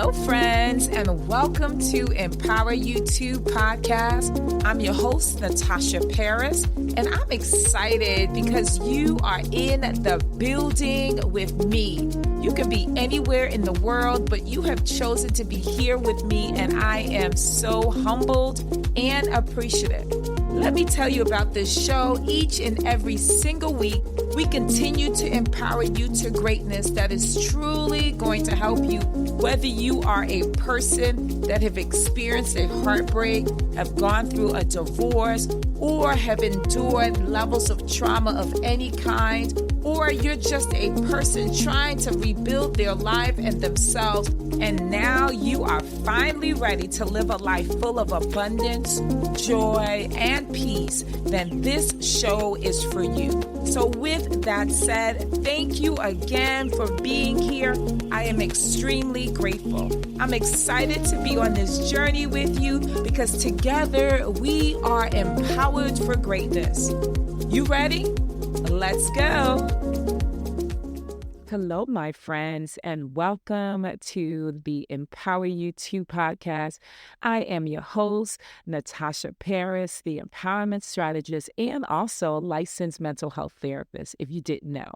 Hello, friends, and welcome to Empower You 2 podcast. I'm your host, Natasha Paris, and I'm excited because you are in the building with me. You can be anywhere in the world, but you have chosen to be here with me, and I am so humbled and appreciative. Let me tell you about this show. Each and every single week, we continue to empower you to greatness that is truly going to help you, whether you are a person that have experienced a heartbreak, have gone through a divorce, or have endured levels of trauma of any kind, or you're just a person trying to rebuild their life and themselves, and now you are finally ready to live a life full of abundance, joy, and peace, then this show is for you. So with that said, thank you again for being here. I am extremely grateful. I'm excited to be on this journey with you because together we are empowered for greatness. You ready? Let's go. Hello, my friends, and welcome to the Empower You 2 podcast. I am your host, Natasha Paris, the empowerment strategist and also licensed mental health therapist, if you didn't know.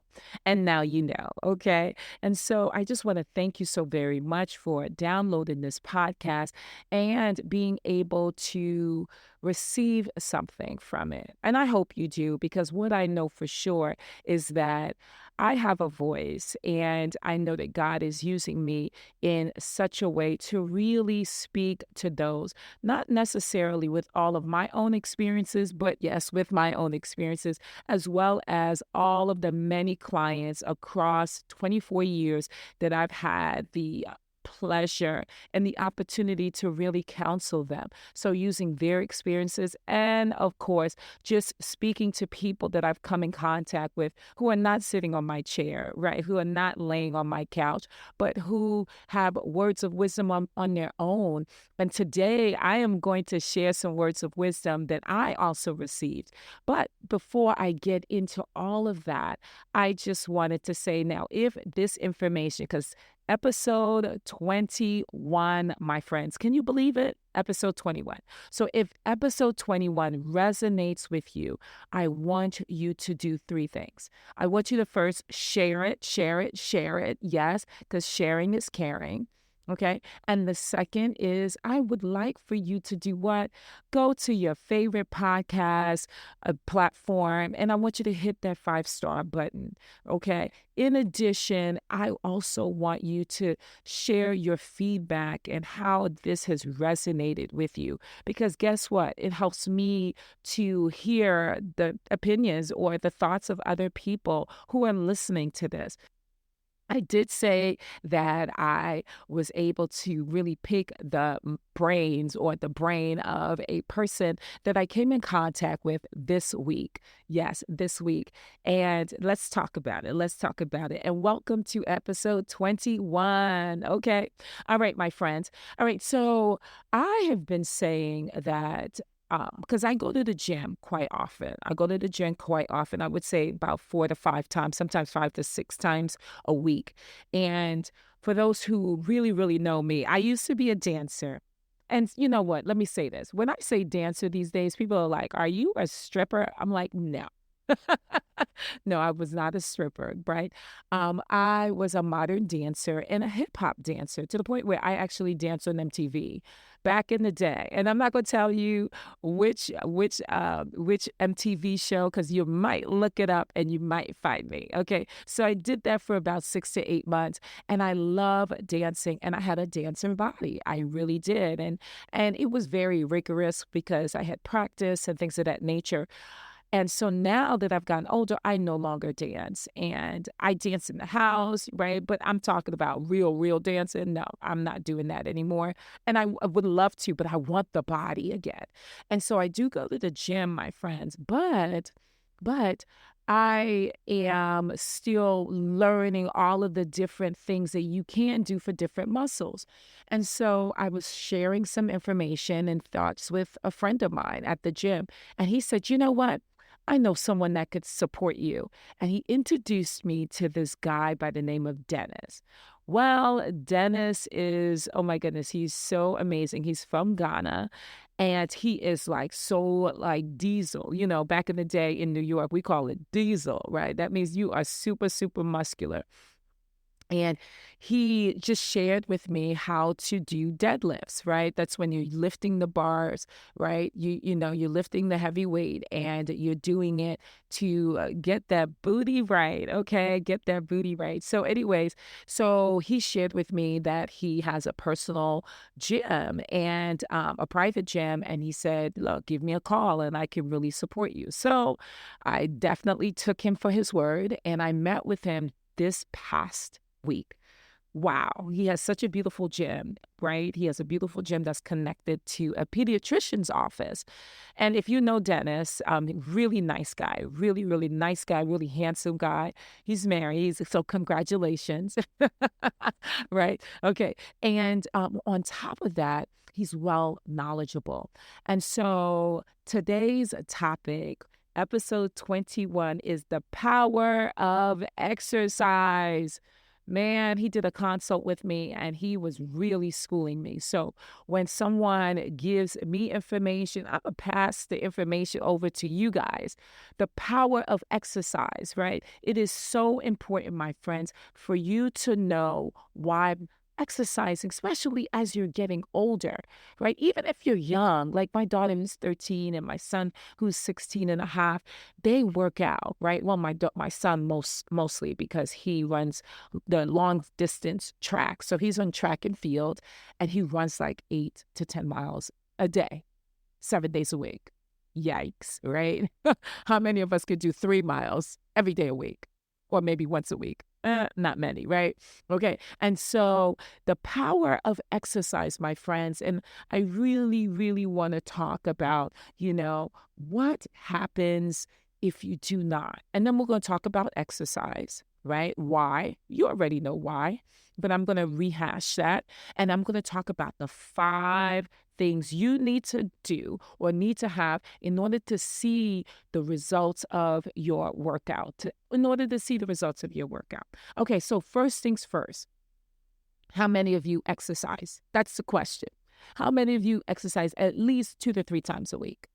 And now you know, okay? And so I just want to thank you so very much for downloading this podcast and being able to receive something from it. And I hope you do, because what I know for sure is that I have a voice, and I know that God is using me in such a way to really speak to those, not necessarily with all of my own experiences, but yes, with my own experiences, as well as all of the many clients across 24 years that I've had the pleasure and the opportunity to really counsel them. So using their experiences and, of course, just speaking to people that I've come in contact with who are not sitting on my chair, right? Who are not laying on my couch, but who have words of wisdom on their own. And today I am going to share some words of wisdom that I also received. But before I get into all of that, I just wanted to say now, if this information, because Episode 21, my friends. Can you believe it? Episode 21. So if episode 21 resonates with you, I want you to do three things. I want you to first share it. Yes, because sharing is caring. Okay. And the second is I would like for you to do what? Go to your favorite podcast platform, and I want you to hit that 5-star button. Okay. In addition, I also want you to share your feedback and how this has resonated with you, because guess what? It helps me to hear the opinions or the thoughts of other people who are listening to this. I did say that I was able to really pick the brains or the brain of a person that I came in contact with this week. Yes, this week. And let's talk about it. And welcome to episode 21. Okay. All right, my friends. All right. So I have been saying that because I go to the gym quite often. I would say about 4 to 5 times, sometimes 5 to 6 times a week. And for those who really, really know me, I used to be a dancer. And you know what? Let me say this. When I say dancer these days, people are like, are you a stripper? I'm like, no. No, I was not a stripper, right? I was a modern dancer and a hip hop dancer, to the point where I actually danced on MTV back in the day. And I'm not going to tell you which MTV show, because you might look it up and you might find me. Okay, so I did that for about 6 to 8 months, and I love dancing, and I had a dancing body. I really did, and it was very rigorous because I had practice and things of that nature. And so now that I've gotten older, I no longer dance, and I dance in the house, right? But I'm talking about real dancing. No, I'm not doing that anymore. And I would love to, but I want the body again. And so I do go to the gym, my friends, but I am still learning all of the different things that you can do for different muscles. And so I was sharing some information and thoughts with a friend of mine at the gym, and he said, you know what? I know someone that could support you. And he introduced me to this guy by the name of Dennis. Well, Dennis is, oh my goodness, he's so amazing. He's from Ghana and he is like so like diesel. You know, back in the day in New York, we call it diesel, right? That means you are super, super muscular. And he just shared with me how to do deadlifts, right? That's when you're lifting the bars, right? You're lifting the heavy weight and you're doing it to get that booty right, okay? Get that booty right. So anyways, so he shared with me that he has a personal gym and a private gym. And he said, look, give me a call and I can really support you. So I definitely took him for his word and I met with him this past week. Wow, he has such a beautiful gym, right? He has a beautiful gym that's connected to a pediatrician's office. And if you know Dennis, really nice guy, really, really nice guy, really handsome guy. He's married, so congratulations. Right? Okay. And on top of that, he's well knowledgeable. And so today's topic, episode 21, is the power of exercise. Man, he did a consult with me and he was really schooling me. So when someone gives me information, I'm going to pass the information over to you guys. The power of exercise, right? It is so important, my friends, for you to know why exercising, especially as you're getting older, right? Even if you're young, like my daughter who's 13 and my son who's 16 and a half, they work out, right? Well, my son mostly because he runs the long distance track. So he's on track and field and he runs like 8 to 10 miles a day, 7 days a week. Yikes, right? How many of us could do 3 miles every day a week or maybe once a week? Not many, right? Okay. And so the power of exercise, my friends, and I really, really want to talk about, what happens if you do not. And then we're going to talk about exercise, right? Why? You already know why, but I'm going to rehash that. And I'm going to talk about the 5 things you need to do or need to have in order to see the results of your workout, in order to see the results of your workout. Okay, so first things first, how many of you exercise? That's the question. How many of you exercise at least 2 to 3 times a week?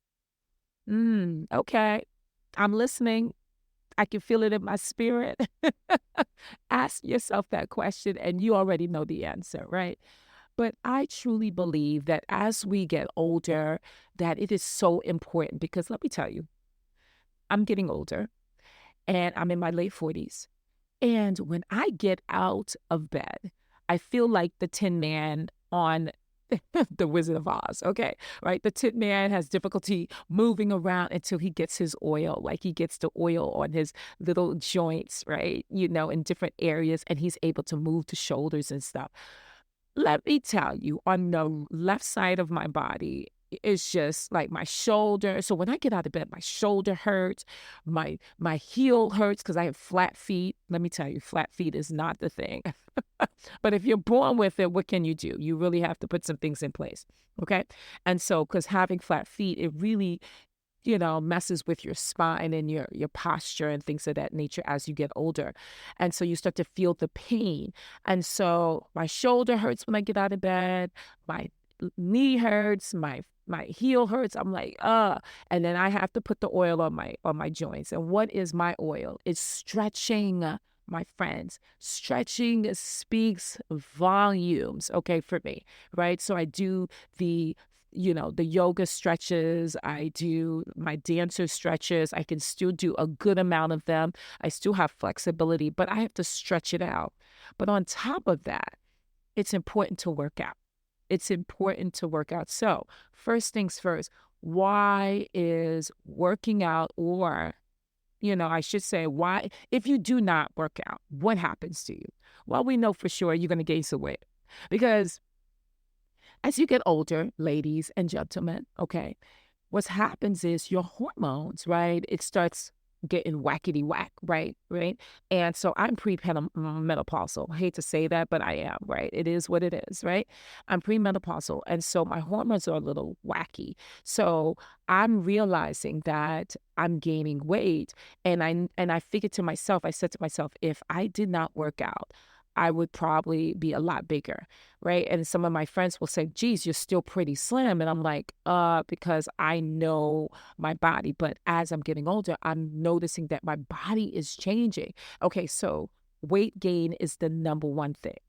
Okay, I'm listening. I can feel it in my spirit. Ask yourself that question and you already know the answer, right? But I truly believe that as we get older, that it is so important because let me tell you, I'm getting older and I'm in my late 40s. And when I get out of bed, I feel like the Tin Man on the Wizard of Oz, okay? Right? The Tin Man has difficulty moving around until he gets his oil, like he gets the oil on his little joints, right? In different areas, and he's able to move the shoulders and stuff. Let me tell you, on the left side of my body, it's just like my shoulder. So when I get out of bed, my shoulder hurts, my heel hurts because I have flat feet. Let me tell you, flat feet is not the thing. But if you're born with it, what can you do? You really have to put some things in place. Okay. And so, because having flat feet, it really messes with your spine and your posture and things of that nature as you get older. And so you start to feel the pain. And so my shoulder hurts when I get out of bed, my knee hurts, my heel hurts. I'm like, and then I have to put the oil on my joints. And what is my oil? It's stretching. My friends, stretching speaks volumes, okay, for me, right? So I do the yoga stretches. I do my dancer stretches. I can still do a good amount of them. I still have flexibility, but I have to stretch it out. But on top of that, it's important to work out. It's important to work out. So first things first, why is working out or I should say, why, if you do not work out, what happens to you? Well, we know for sure you're going to gain some weight because as you get older, ladies and gentlemen, okay, what happens is your hormones, right? It starts getting whackety whack, right? Right. And so I'm premenopausal. I hate to say that, but I am, right? It is what it is, right? I'm premenopausal. And so my hormones are a little wacky. So I'm realizing that I'm gaining weight. And I figured to myself, I said to myself, if I did not work out, I would probably be a lot bigger, right? And some of my friends will say, geez, you're still pretty slim. And I'm like, because I know my body. But as I'm getting older, I'm noticing that my body is changing. Okay, so weight gain is the number one thing.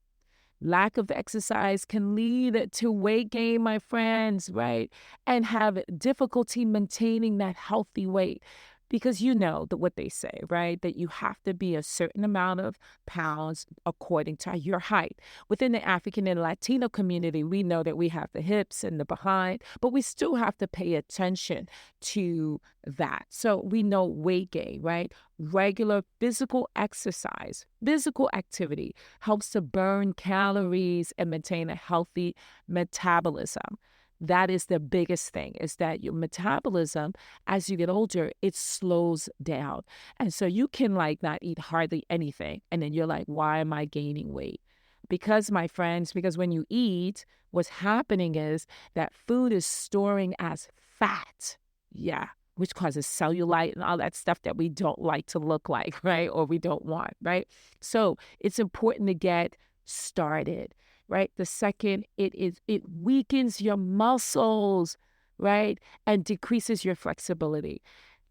Lack of exercise can lead to weight gain, my friends, right? And have difficulty maintaining that healthy weight. Because you know that what they say, right? That you have to be a certain amount of pounds according to your height. Within the African and Latino community, we know that we have the hips and the behind, but we still have to pay attention to that. So we know weight gain, right? Regular physical exercise, physical activity helps to burn calories and maintain a healthy metabolism. That is the biggest thing, is that your metabolism, as you get older, it slows down. And so you can like not eat hardly anything. And then you're like, why am I gaining weight? Because, my friends, because when you eat, what's happening is that food is storing as fat. Yeah. Which causes cellulite and all that stuff that we don't like to look like, right? Or we don't want, right? So it's important to get started, right? The second, it weakens your muscles, right? And decreases your flexibility.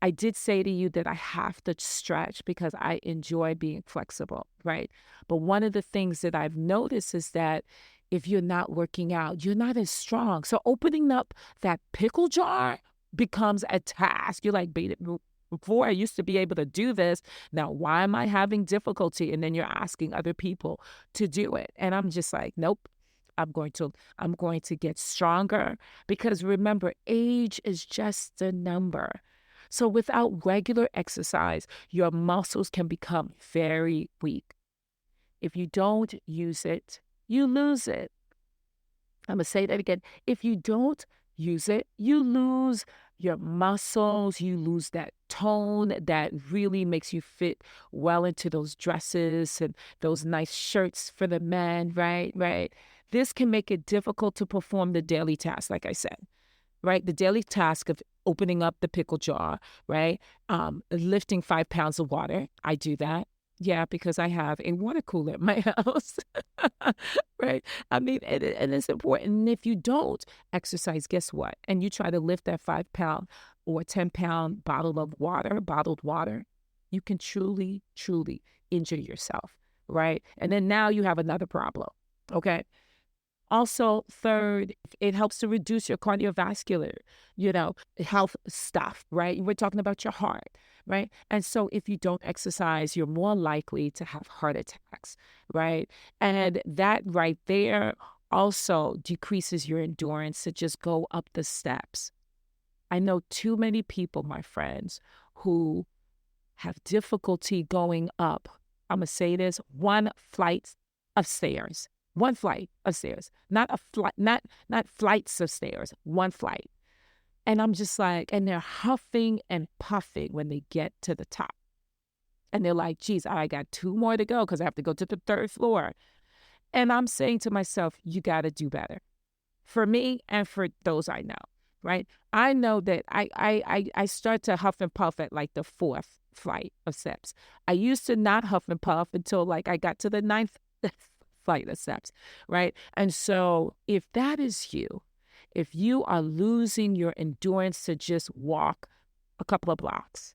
I did say to you that I have to stretch because I enjoy being flexible, right? But one of the things that I've noticed is that if you're not working out, you're not as strong. So opening up that pickle jar becomes a task. You're like, before I used to be able to do this. Now, why am I having difficulty? And then you're asking other people to do it. And I'm just like, nope. I'm going to get stronger, because remember, age is just a number. So without regular exercise, your muscles can become very weak. If you don't use it, you lose it. I'm going to say that again. If you don't use it, you lose your muscles, you lose that tone that really makes you fit well into those dresses and those nice shirts for the men, right? Right. This can make it difficult to perform the daily task, like I said, right? The daily task of opening up the pickle jar, right? Lifting 5 pounds of water. I do that. Yeah, because I have a water cooler at my house, right? I mean, and it's important. And if you don't exercise, guess what? And you try to lift that 5 pound or 10 pound bottled water, you can truly, truly injure yourself, right? And then now you have another problem, okay? Also, third, it helps to reduce your cardiovascular, health stuff, right? We're talking about your heart, right? And so if you don't exercise, you're more likely to have heart attacks, right? And that right there also decreases your endurance to just go up the steps. I know too many people, my friends, who have difficulty going up. I'm going to say this, one flight of stairs. One flight of stairs, not a flight, not flights of stairs, one flight. And I'm just like, and they're huffing and puffing when they get to the top. And they're like, geez, I got 2 more to go because I have to go to the 3rd floor. And I'm saying to myself, you got to do better. For me and for those I know, right? I know that I start to huff and puff at like the 4th flight of steps. I used to not huff and puff until like I got to the 9th flight of steps, right? And so if that is you, if you are losing your endurance to just walk a couple of blocks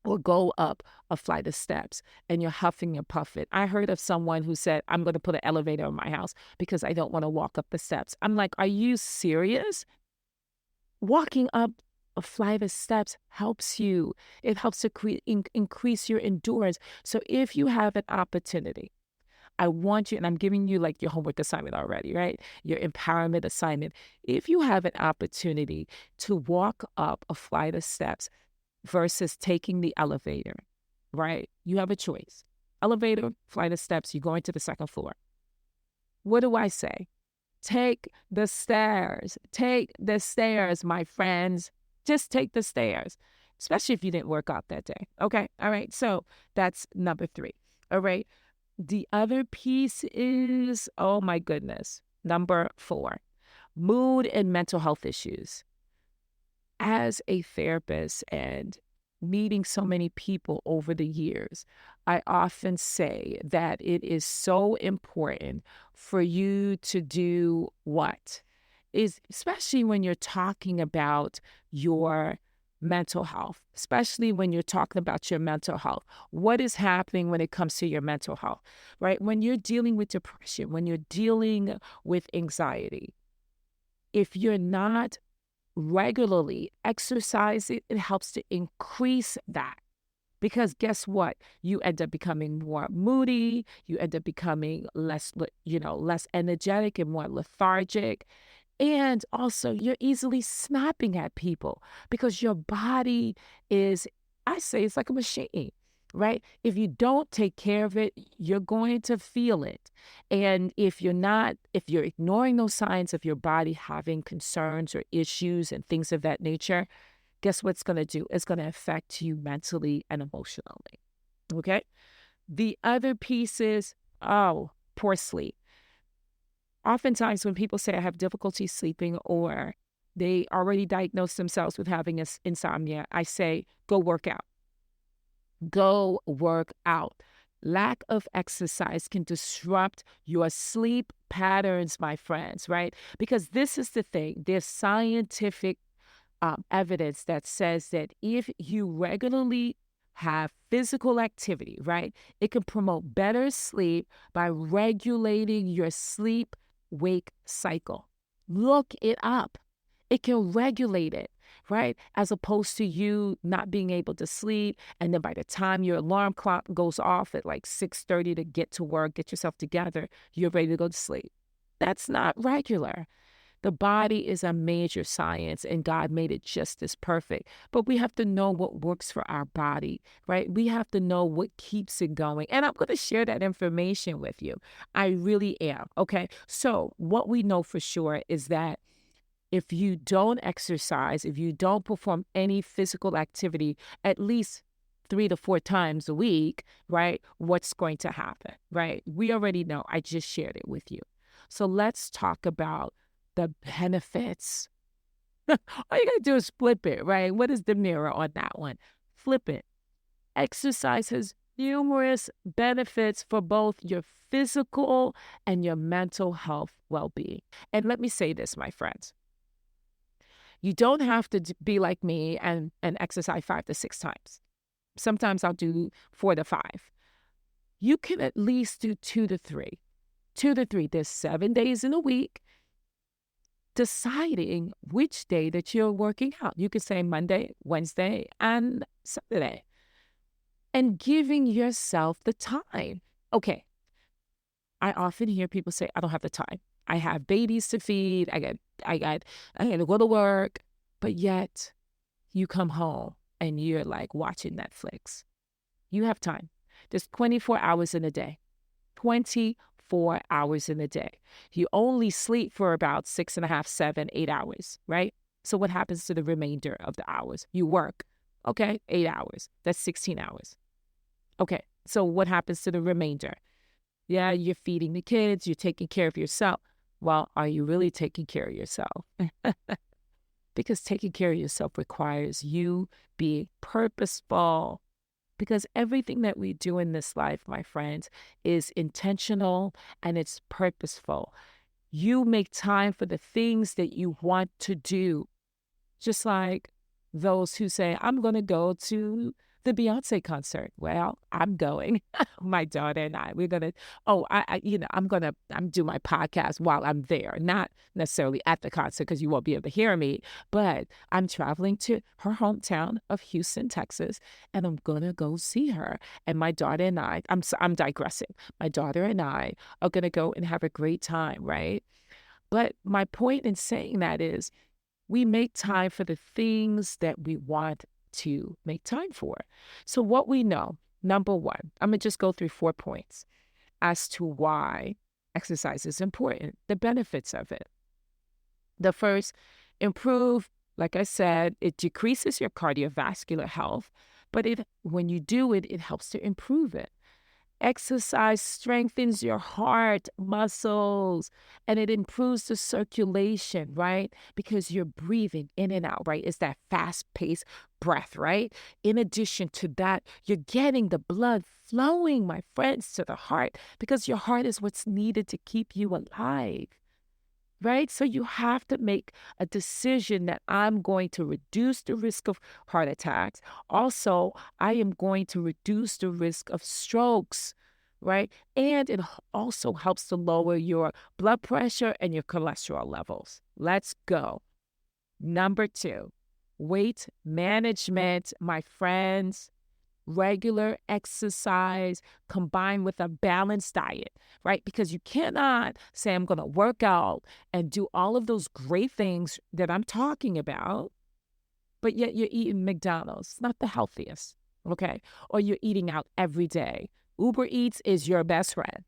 or go up a flight of steps and you're huffing and puffing. I heard of someone who said, I'm going to put an elevator in my house because I don't want to walk up the steps. I'm like, are you serious? Walking up a flight of steps helps you. It helps to increase your endurance. So if you have an opportunity, I want you, and I'm giving you like your homework assignment already, right? Your empowerment assignment. If you have an opportunity to walk up a flight of steps versus taking the elevator, right? You have a choice. Elevator, flight of steps, you're going to the 2nd floor. What do I say? Take the stairs. Take the stairs, my friends. Just take the stairs, especially if you didn't work out that day. Okay. All right. So that's number 3. All right. The other piece is, oh my goodness, number 4, mood and mental health issues. As a therapist and meeting so many people over the years, I often say that it is so important for you to do what? Is especially when you're talking about your mental health, especially when you're talking about your mental health. What is happening when it comes to your mental health, right? When you're dealing with depression, when you're dealing with anxiety, if you're not regularly exercising, it helps to increase that. Because guess what? You end up becoming more moody. You end up becoming less energetic and more lethargic. And also, you're easily snapping at people because your body is, I say, it's like a machine, right? If you don't take care of it, you're going to feel it. And if you're ignoring those signs of your body having concerns or issues and things of that nature, guess what it's going to do? It's going to affect you mentally and emotionally. Okay. The other piece is, poor sleep. Oftentimes, when people say I have difficulty sleeping or they already diagnosed themselves with having insomnia, I say, go work out. Go work out. Lack of exercise can disrupt your sleep patterns, my friends, right? Because this is the thing. There's scientific evidence that says that if you regularly have physical activity, right, it can promote better sleep by regulating your sleep wake cycle. Look it up. It can regulate it, right? As opposed to you not being able to sleep. And then by the time your alarm clock goes off at like 6:30 to get to work, get yourself together, you're ready to go to sleep. That's not regular. The body is a major science, and God made it just as perfect. But we have to know what works for our body, right? We have to know what keeps it going. And I'm going to share that information with you. I really am. Okay. So, what we know for sure is that if you don't exercise, if you don't perform any physical activity at least 3 to 4 times a week, right, what's going to happen, right? We already know. I just shared it with you. So let's talk about the benefits. All you got to do is flip it, right? What is the mirror on that one? Flip it. Exercise has numerous benefits for both your physical and your mental health well-being. And let me say this, my friends. You don't have to be like me and exercise 5 to 6 times. Sometimes I'll do 4 to 5. You can at least do 2 to 3. 2 to 3. There's 7 days in a week. Deciding which day that you're working out. You could say Monday, Wednesday, and Saturday. And giving yourself the time. Okay. I often hear people say, I don't have the time. I have babies to feed. I got to go to work. But yet you come home and you're like watching Netflix. You have time. There's 24 hours in a day. 24 hours in a day. You only sleep for about 6.5, 7, 8 hours, right? So what happens to the remainder of the hours? You work, okay? 8 hours. That's 16 hours. Okay, so what happens to the remainder? Yeah, you're feeding the kids, you're taking care of yourself. Well, are you really taking care of yourself? Because taking care of yourself requires you being purposeful. Because everything that we do in this life, my friends, is intentional and it's purposeful. You make time for the things that you want to do. Just like those who say, I'm going to go to the Beyonce concert. Well, I'm going. My daughter and I, we're going to, I'm do my podcast while I'm there, not necessarily at the concert because you won't be able to hear me, but I'm traveling to her hometown of Houston, Texas, and I'm going to go see her. And my daughter and I, I'm digressing. My daughter and I are going to go and have a great time, right? But my point in saying that is we make time for the things that we want to make time for. So what we know, number one, I'm going to just go through 4 points as to why exercise is important, the benefits of it. The first, improve, like I said, it decreases your cardiovascular health, but when you do it, it helps to improve it. Exercise strengthens your heart muscles and it improves the circulation, right? Because you're breathing in and out, right? It's that fast paced breath, right? In addition to that, you're getting the blood flowing, my friends, to the heart because your heart is what's needed to keep you alive. Right? So you have to make a decision that I'm going to reduce the risk of heart attacks. Also, I am going to reduce the risk of strokes, right? And it also helps to lower your blood pressure and your cholesterol levels. Let's go. Number 2, weight management, my friends. Regular exercise combined with a balanced diet, right? Because you cannot say, I'm going to work out and do all of those great things that I'm talking about, but yet you're eating McDonald's. It's not the healthiest, okay? Or you're eating out every day. Uber Eats is your best friend.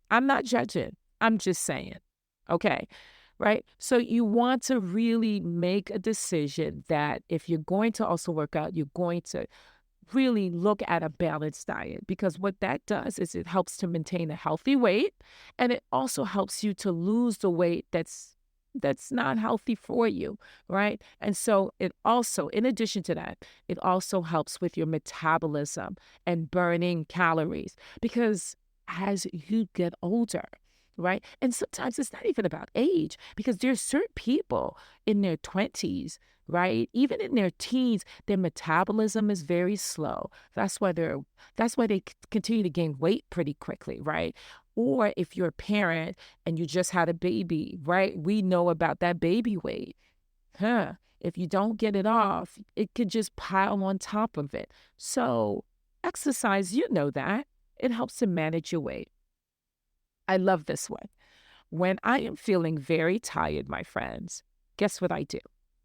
I'm not judging. I'm just saying, okay? Right? So you want to really make a decision that if you're going to also work out, you're going to really look at a balanced diet because what that does is it helps to maintain a healthy weight and it also helps you to lose the weight that's not healthy for you, right? And so it also, in addition to that, it also helps with your metabolism and burning calories because as you get older, right? And sometimes it's not even about age because there's certain people in their 20s, right? Even in their teens, their metabolism is very slow. That's why they continue to gain weight pretty quickly, right? Or if you're a parent and you just had a baby, right? We know about that baby weight. If you don't get it off, it could just pile on top of it. So exercise, you know that. It helps to manage your weight. I love this one. When I am feeling very tired, my friends, guess what I do?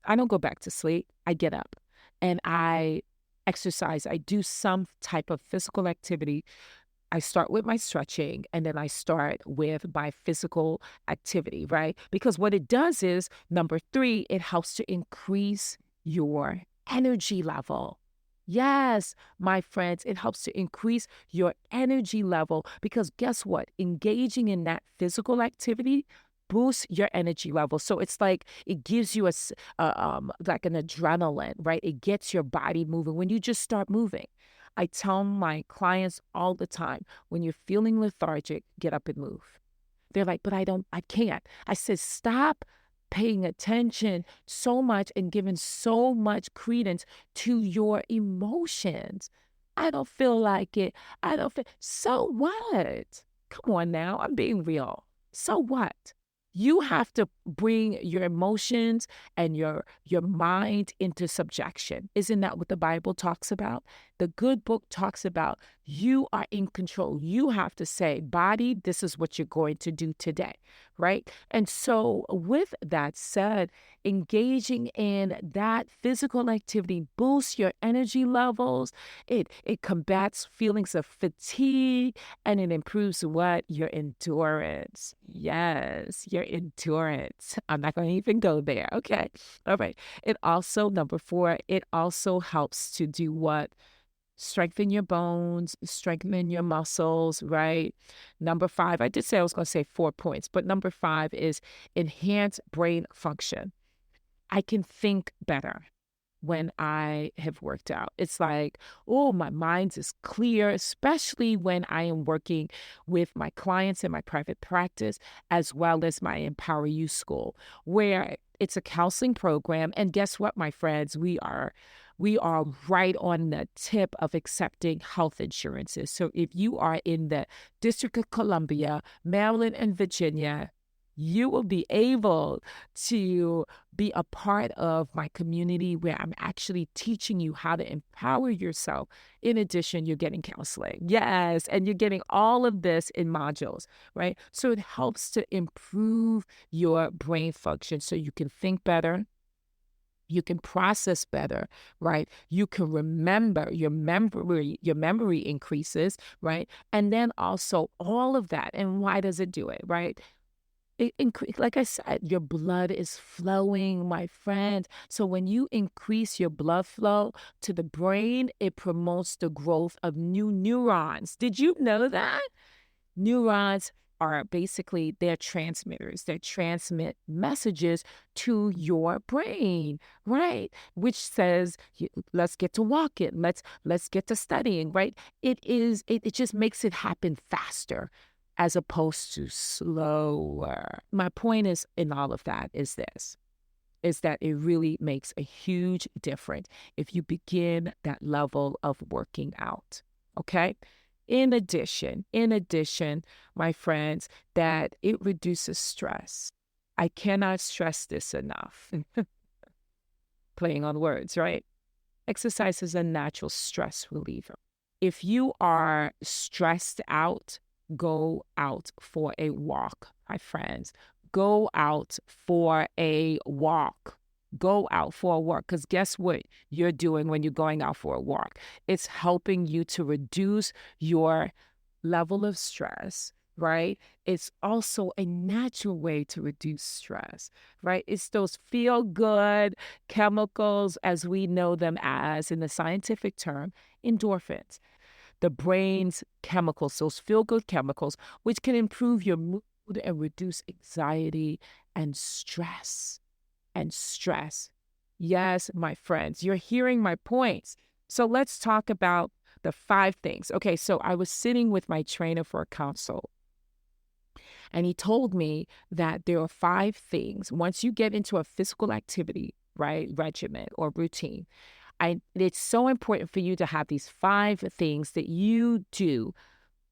I don't go back to sleep. I get up and I exercise. I do some type of physical activity. I start with my stretching and then I start with my physical activity, right? Because what it does is, number 3, it helps to increase your energy level. Yes, my friends, it helps to increase your energy level because guess what? Engaging in that physical activity boosts your energy level. So it's like it gives you like an adrenaline, right? It gets your body moving when you just start moving. I tell my clients all the time, when you're feeling lethargic, get up and move. They're like, but I can't. I said, stop paying attention so much and giving so much credence to your emotions. I don't feel like it. So what? Come on now, I'm being real. So what? You have to bring your emotions and your mind into subjection. Isn't that what the Bible talks about? The good book talks about you are in control. You have to say, body, this is what you're going to do today, right? And so with that said, engaging in that physical activity boosts your energy levels. It combats feelings of fatigue and it improves what? Your endurance. Yes, your endurance. I'm not going to even go there. Okay. All right. It also, number 4, it also helps to do what? Strengthen your bones, strengthen your muscles, right? Number 5, I did say I was going to say 4 points, but number 5 is enhance brain function. I can think better when I have worked out. It's like, oh, my mind is clear, especially when I am working with my clients in my private practice, as well as my Empower You school, where it's a counseling program. And guess what, my friends? We are right on the tip of accepting health insurances. So if you are in the District of Columbia, Maryland, and Virginia, you will be able to be a part of my community where I'm actually teaching you how to empower yourself. In addition, you're getting counseling. Yes, and you're getting all of this in modules, right? So it helps to improve your brain function so you can think better. You can process better, right? You can remember, your memory increases, right? And then also all of that. And why does it do it, right? Like I said, your blood is flowing, my friend. So when you increase your blood flow to the brain, it promotes the growth of new neurons. Did you know that? Neurons are basically they're transmitters. They transmit messages to your brain, right? Which says, let's get to walking, let's get to studying, right? It just makes it happen faster as opposed to slower. My point is in all of that is this is that it really makes a huge difference if you begin that level of working out. Okay? In addition, my friends, that it reduces stress. I cannot stress this enough. Playing on words, right? Exercise is a natural stress reliever. If you are stressed out, go out for a walk, my friends. Go out for a walk. Go out for a walk. Because guess what you're doing when you're going out for a walk? It's helping you to reduce your level of stress, right? It's also a natural way to reduce stress, right? It's those feel good chemicals, as we know them as in the scientific term, endorphins, the brain's chemicals, those feel good chemicals, which can improve your mood and reduce anxiety and stress. And stress. Yes, my friends, you're hearing my points. So let's talk about the 5 things. Okay, so I was sitting with my trainer for a consult, and he told me that there are 5 things. Once you get into a physical activity, right, regimen or routine, it's so important for you to have these 5 things that you do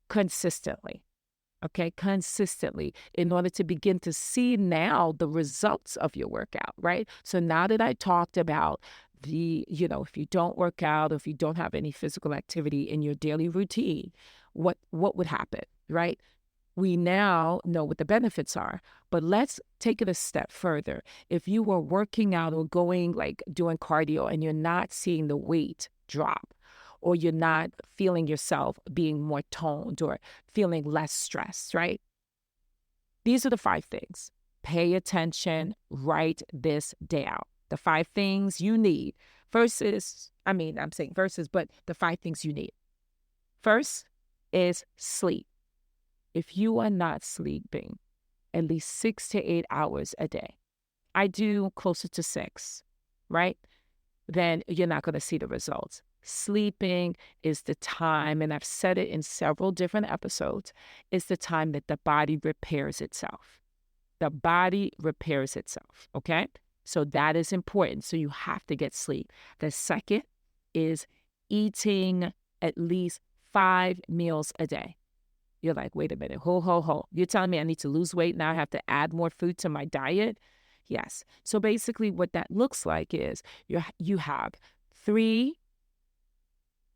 consistently. Okay, consistently in order to begin to see now the results of your workout, right? So now that I talked about if you don't work out, if you don't have any physical activity in your daily routine, what would happen, right? We now know what the benefits are, but let's take it a step further. If you were working out or going like doing cardio and you're not seeing the weight drop, or you're not feeling yourself being more toned or feeling less stressed, right? These are the 5 things. Pay attention, write this down. The 5 things you need. I'm saying versus, but the 5 things you need. First is sleep. If you are not sleeping at least 6 to 8 hours a day, I do closer to 6, right? Then you're not going to see the results. Sleeping is the time, and I've said it in several different episodes, is the time that the body repairs itself. The body repairs itself, okay? So that is important. So you have to get sleep. The second is eating at least 5 meals a day. You're like, wait a minute, ho. You're telling me I need to lose weight, now I have to add more food to my diet? Yes. So basically what that looks like is you have 3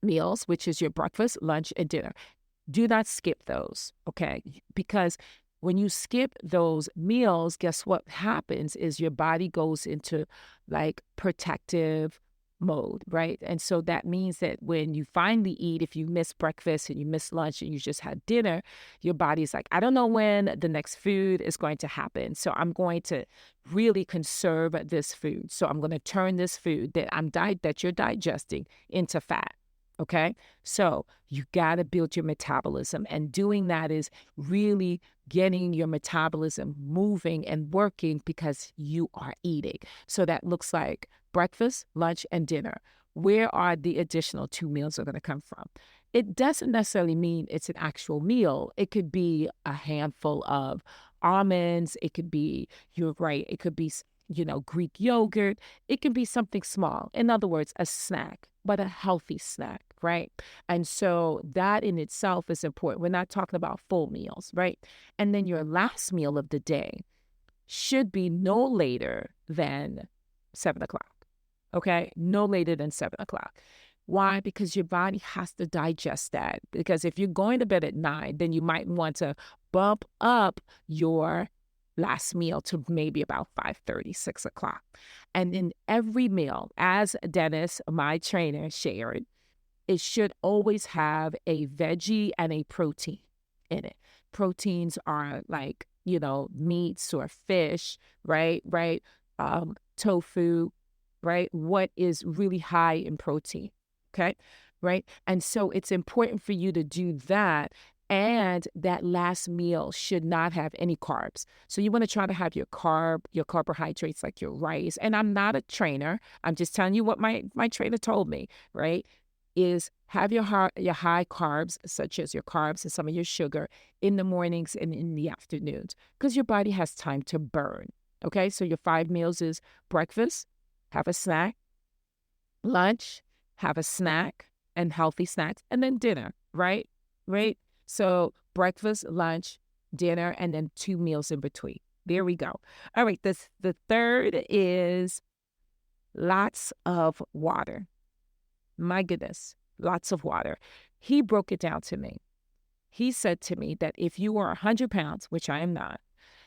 meals, which is your breakfast, lunch, and dinner. Do not skip those, okay? Because when you skip those meals, guess what happens is your body goes into like protective mode, right? And so that means that when you finally eat, if you miss breakfast and you miss lunch and you just had dinner, your body's like, I don't know when the next food is going to happen. So I'm going to really conserve this food. So I'm going to turn this food that you're digesting into fat. Okay, so you got to build your metabolism, and doing that is really getting your metabolism moving and working because you are eating. So that looks like breakfast, lunch, and dinner. Where are the additional 2 meals are going to come from? It doesn't necessarily mean it's an actual meal. It could be a handful of almonds. It could be, you're right, it could be Greek yogurt. It can be something small. In other words, a snack, but a healthy snack, right? And so that in itself is important. We're not talking about full meals, right? And then your last meal of the day should be no later than 7 o'clock, okay? No later than 7 o'clock. Why? Because your body has to digest that. Because if you're going to bed at 9, then you might want to bump up your last meal to maybe about 5:30, 6 o'clock. And in every meal, as Dennis, my trainer, shared, it should always have a veggie and a protein in it. Proteins are like meats or fish, right? Right. Tofu, right? What is really high in protein. Okay. Right. And so it's important for you to do that. And that last meal should not have any carbs. So you want to try to have your carbohydrates like your rice. And I'm not a trainer. I'm just telling you what my trainer told me, right? Is have your high carbs, such as your carbs and some of your sugar, in the mornings and in the afternoons, because your body has time to burn. Okay, so your 5 meals is breakfast, have a snack, lunch, have a snack and healthy snacks, and then dinner, right? Right? So breakfast, lunch, dinner, and then 2 meals in between. There we go. All right, the third is lots of water. My goodness, lots of water. He broke it down to me. He said to me that if you are 100 pounds, which I am not,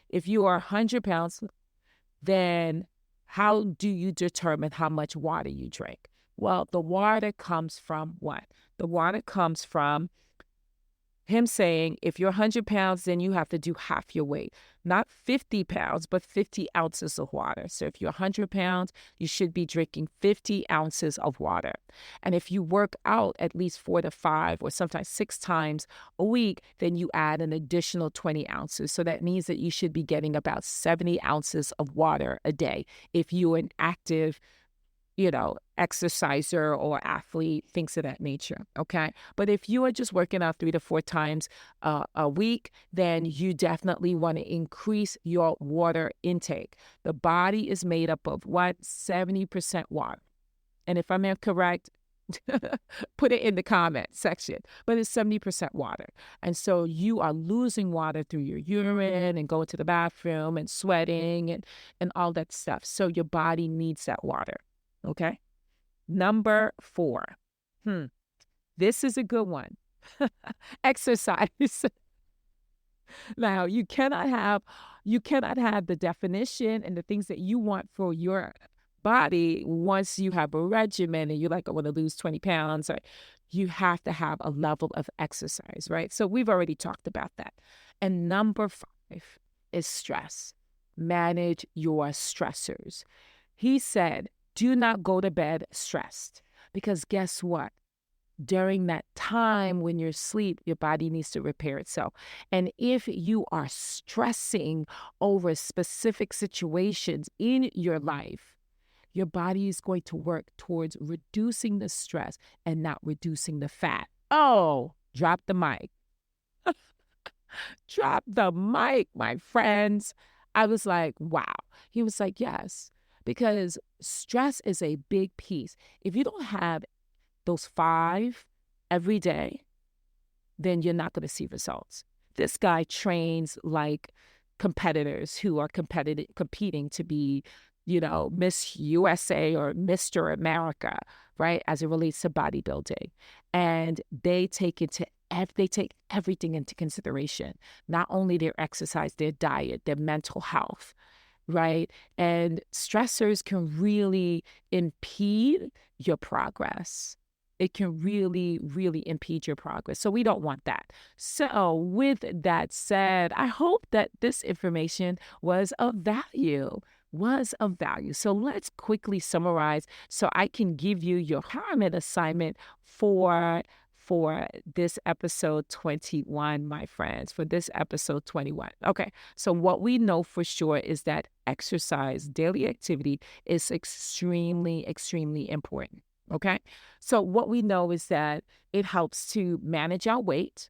if you are 100 pounds, then how do you determine how much water you drink? Well, the water comes from what? The water comes from him saying, if you're 100 pounds, then you have to do half your weight. Not 50 pounds, but 50 ounces of water. So if you're 100 pounds, you should be drinking 50 ounces of water. And if you work out at least 4 to 5 or sometimes 6 times a week, then you add an additional 20 ounces. So that means that you should be getting about 70 ounces of water a day if you're an active exerciser or athlete, things of that nature. Okay. But if you are just working out 3 to 4 times a week, then you definitely want to increase your water intake. The body is made up of what? 70% water. And if I'm incorrect, put it in the comment section, but it's 70% water. And so you are losing water through your urine and going to the bathroom and sweating and all that stuff. So your body needs that water. Okay. Number 4. This is a good one. Exercise. Now, you cannot have the definition and the things that you want for your body once you have a regimen and you're like, I want to lose 20 pounds. Or you have to have a level of exercise, right? So we've already talked about that. And number 5 is stress. Manage your stressors. He said, do not go to bed stressed, because guess what? During that time when you're asleep, your body needs to repair itself. And if you are stressing over specific situations in your life, your body is going to work towards reducing the stress and not reducing the fat. Oh, drop the mic. Drop the mic, my friends. I was like, wow. He was like, yes. Because stress is a big piece. If you don't have those 5 every day, then you're not going to see results. This guy trains like competitors who are competing to be, Miss USA or Mr. America, right? As it relates to bodybuilding. And they take everything into consideration, not only their exercise, their diet, their mental health, right? And stressors can really impede your progress. It can really, really impede your progress. So we don't want that. So with that said, I hope that this information was of value. So let's quickly summarize so I can give you your empowerment assignment for this episode 21, my friends, for this episode 21. Okay, so what we know for sure is that exercise, daily activity is extremely, extremely important. Okay, so what we know is that it helps to manage our weight,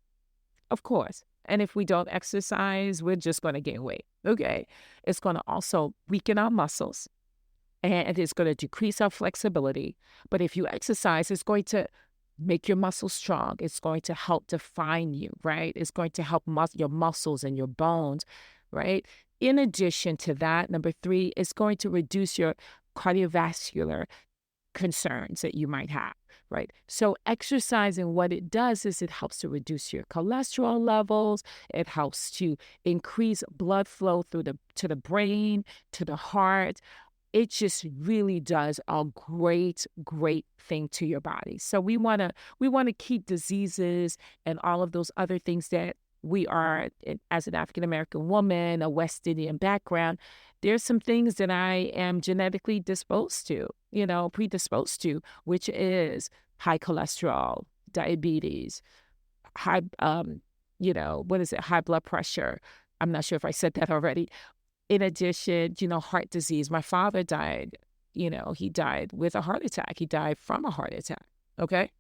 of course. And if we don't exercise, we're just going to gain weight. Okay, it's going to also weaken our muscles and it's going to decrease our flexibility. But if you exercise, it's going to make your muscles strong. It's going to help define you, right? It's going to help your muscles and your bones, right? In addition to that, number 3, it's going to reduce your cardiovascular concerns that you might have, right? So exercising, what it does is it helps to reduce your cholesterol levels. It helps to increase blood flow to the brain, to the heart. It just really does a great, great thing to your body. So we want to keep diseases and all of those other things that we are, as an African American woman, a West Indian background, there's some things that I am genetically disposed to, predisposed to, which is high cholesterol, diabetes, high, what is it? High blood pressure. I'm not sure if I said that already. In addition, heart disease. My father died, he died with a heart attack. He died from a heart attack. Okay.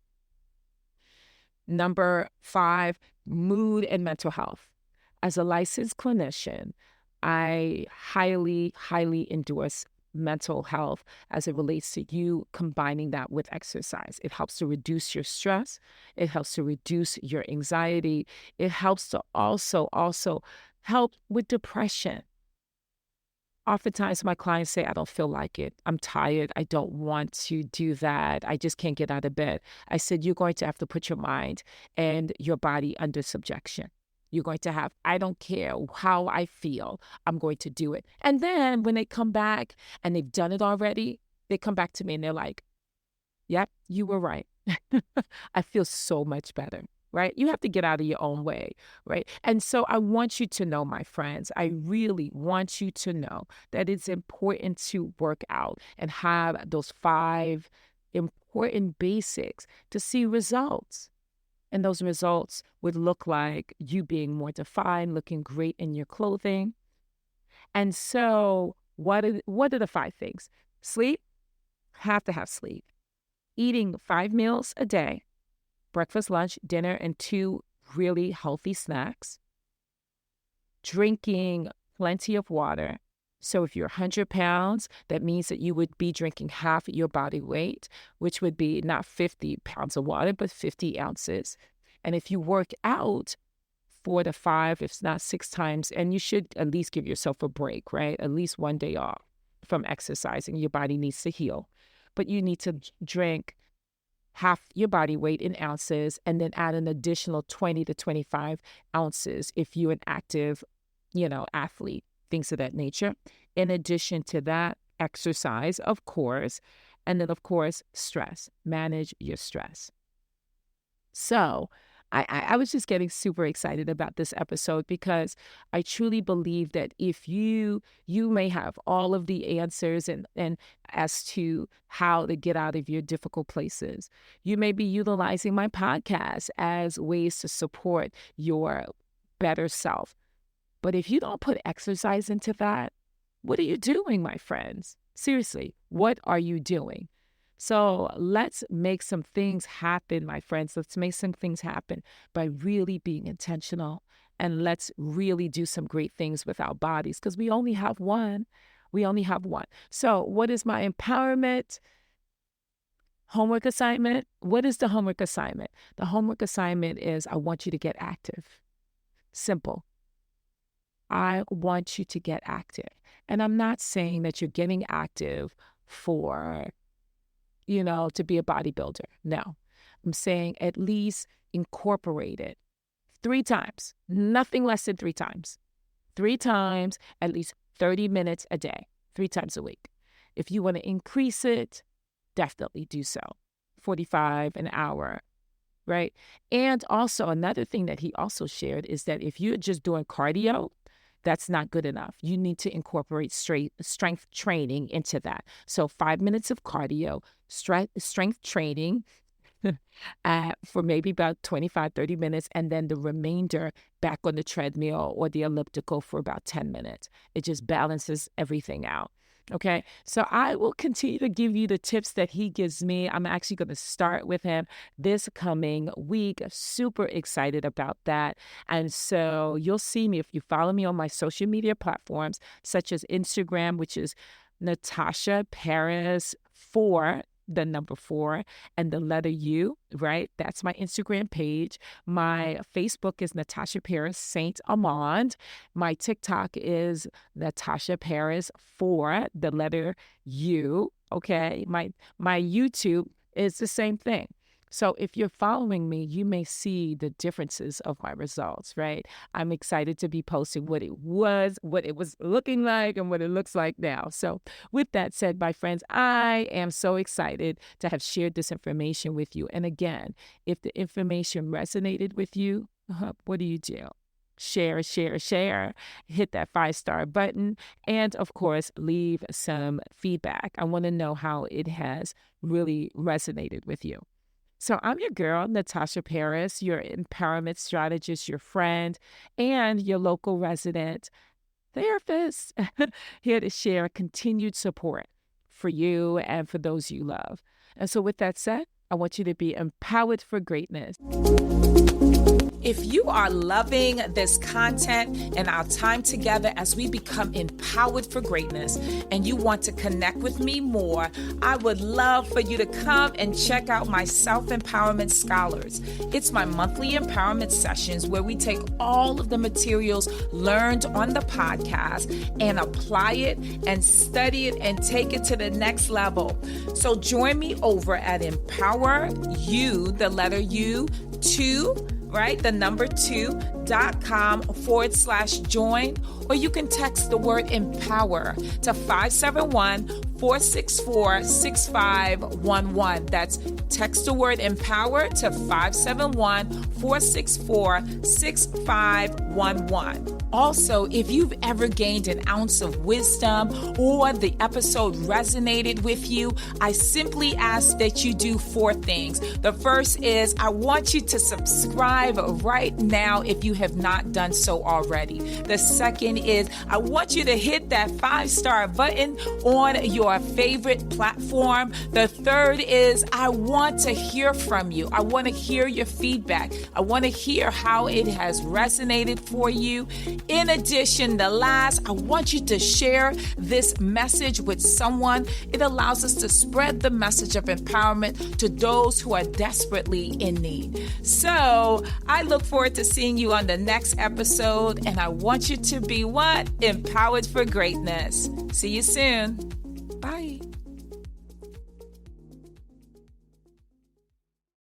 Number 5, mood and mental health. As a licensed clinician, I highly, highly endorse mental health as it relates to you combining that with exercise. It helps to reduce your stress. It helps to reduce your anxiety. It helps to also help with depression. Oftentimes my clients say, I don't feel like it. I'm tired. I don't want to do that. I just can't get out of bed. I said, you're going to have to put your mind and your body under subjection. You're going to have, I don't care how I feel, I'm going to do it. And then when they come back and they've done it already, they come back to me and they're like, yep, you were right. I feel so much better. Right? You have to get out of your own way, right? And so I want you to know, my friends, I really want you to know that it's important to work out and have those 5 important basics to see results. And those results would look like you being more defined, looking great in your clothing. And so what are the 5 things? Sleep, have to have sleep. Eating 5 meals a day. Breakfast, lunch, dinner, and 2 really healthy snacks. Drinking plenty of water. So if you're 100 pounds, that means that you would be drinking half your body weight, which would be not 50 pounds of water, but 50 ounces. And if you work out 4 to 5, if not 6 times, and you should at least give yourself a break, right? At least one day off from exercising. Your body needs to heal. But you need to drink half your body weight in ounces, and then add an additional 20 to 25 ounces if you're an active, athlete, things of that nature. In addition to that, exercise, of course, and then, of course, stress. Manage your stress. So I was just getting super excited about this episode because I truly believe that if you may have all of the answers and as to how to get out of your difficult places. You may be utilizing my podcast as ways to support your better self. But if you don't put exercise into that, what are you doing, my friends? Seriously, what are you doing? So let's make some things happen, my friends. Let's make some things happen by really being intentional. And let's really do some great things with our bodies because we only have one. We only have one. So what is my empowerment homework assignment? What is the homework assignment? The homework assignment is I want you to get active. Simple. I want you to get active. And I'm not saying that you're getting active for to be a bodybuilder. No, I'm saying at least incorporate it 3 times, nothing less than 3 times. 3 times, at least 30 minutes a day, 3 times a week. If you want to increase it, definitely do so. 45 an hour, right? And also another thing that he also shared is that if you're just doing cardio, that's not good enough. You need to incorporate strength training into that. So 5 minutes of cardio, strength training for maybe about 25, 30 minutes, and then the remainder back on the treadmill or the elliptical for about 10 minutes. It just balances everything out. Okay, so I will continue to give you the tips that he gives me. I'm actually going to start with him this coming week. Super excited about that. And so you'll see me if you follow me on my social media platforms, such as Instagram, which is Natasha Paris 4, the number 4, and the letter U, right? That's my Instagram page. My Facebook is Natasha Paris Saint Amand. My TikTok is Natasha Paris 4, the letter U, okay? My YouTube is the same thing. So if you're following me, you may see the differences of my results, right? I'm excited to be posting what it was looking like, and what it looks like now. So with that said, my friends, I am so excited to have shared this information with you. And again, if the information resonated with you, what do? share, share, share, hit that 5-star button, and of course, leave some feedback. I want to know how it has really resonated with you. So I'm your girl, Natasha Paris, your empowerment strategist, your friend, and your local resident therapist, here to share continued support for you and for those you love. And so with that said, I want you to be empowered for greatness. If you are loving this content and our time together as we become empowered for greatness and you want to connect with me more, I would love for you to come and check out my Self-Empowerment Scholars. It's my monthly empowerment sessions where we take all of the materials learned on the podcast and apply it and study it and take it to the next level. So join me over at Empower You, the letter U, 2, right? The number 2.com/join, or you can text the word empower to 571-464-6511. That's text the word empower to 571-464-6511. Also, if you've ever gained an ounce of wisdom or the episode resonated with you, I simply ask that you do 4 things. The first is I want you to subscribe right now if you have not done so already. The second is I want you to hit that 5-star button on your favorite platform. The third is I want to hear from you. I want to hear your feedback. I want to hear how it has resonated for you. In addition, the last, I want you to share this message with someone. It allows us to spread the message of empowerment to those who are desperately in need. So I look forward to seeing you on the next episode, and I want you to be what? Empowered for greatness. See you soon. Bye.